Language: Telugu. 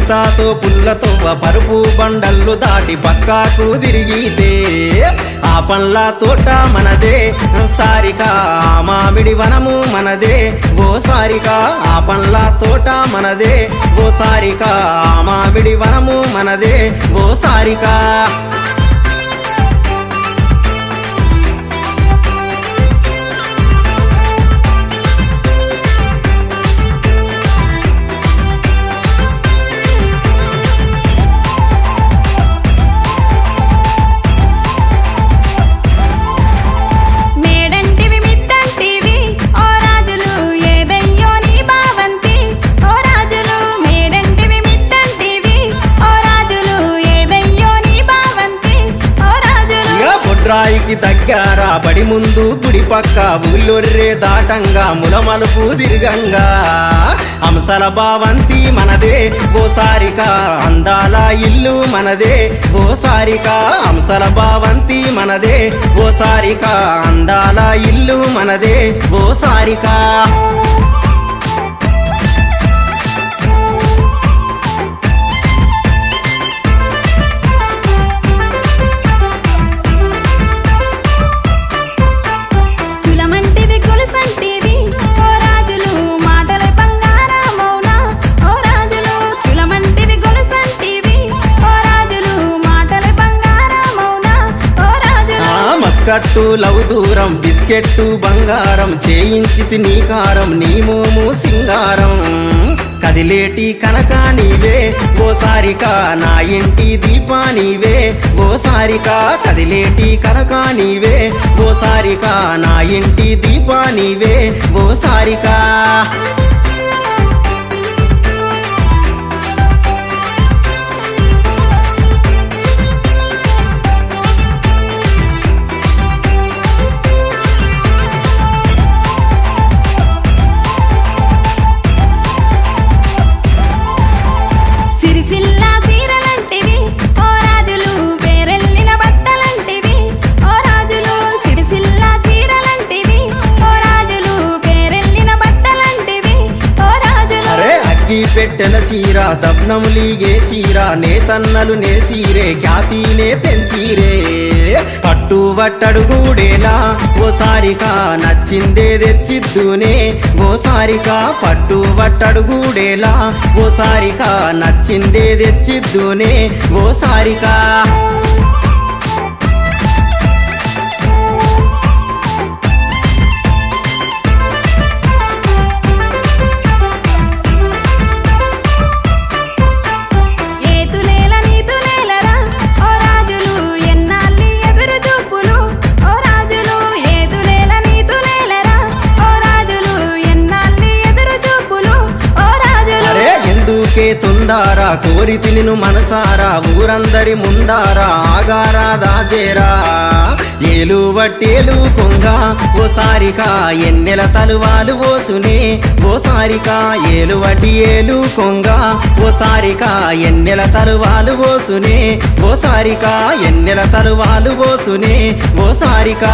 పుల్తాతో పుల్లతో పరుపు బండల్లు దాటి పక్కాకు తిరిగితే ఆ పండ్ల తోట మనదే సారిక ఆ మామిడి వనము మనదే ఓ సారిక ఆ పండ్ల తోట మనదే ఓ సారిక ఆ మామిడి వనము మనదే ఓ సారిక రాయికి దగ్గర బడి ముందు గుడి పక్క ఊళ్ళొర్రే దాటంగా ములమలుపు తిరగంగా హంసల భావంతి మనదే ఓ సారిక అందాల ఇల్లు మనదే ఓ సారిక హంసల భావంతి మనదే ఓ సారిక అందాల ఇల్లు మనదే ఓ సారిక కట్టు లవ్ దూరం బిస్కెట్టు బంగారం చేయించితి నీ కారం నీ మోము సింగారం కదిలేటి కనక నీవే ఓ సారిక నా ఇంటి దీపా నీవే ఓ సారిక కదిలేటి కనక నీవే ఓ సారిక నా ఇంటి దీపా నీవే ఓ సారిక పెట్టెల చీర దబ్నములిగే చీర నేతన్నలు నేసీరే ఖ్యాతినే పెంచీరే పట్టు వట్టడుగూడేలా ఓ సారిక నచ్చిందే తెచ్చిద్దునే ఓ సారిక పట్టు వట్టడుగూడేలా ఓ సారిక నచ్చిందే తెచ్చిద్దునే ఓ సారిక తొందారా కోరి తినిను మనసారా ఊరందరి ముందారా ఆగారా దాజేరా ఏలు వట్టేలు కొంగ ఓ సారిక ఎన్నెల తలువాలు ఓసునే ఓ సారిక ఏలు వట్టి ఏలు కొంగ ఓ సారిక ఎన్నెల తలువాలు ఓసునే ఓ సారిక ఎన్నెల తలువాలు ఓసునే ఓ సారిక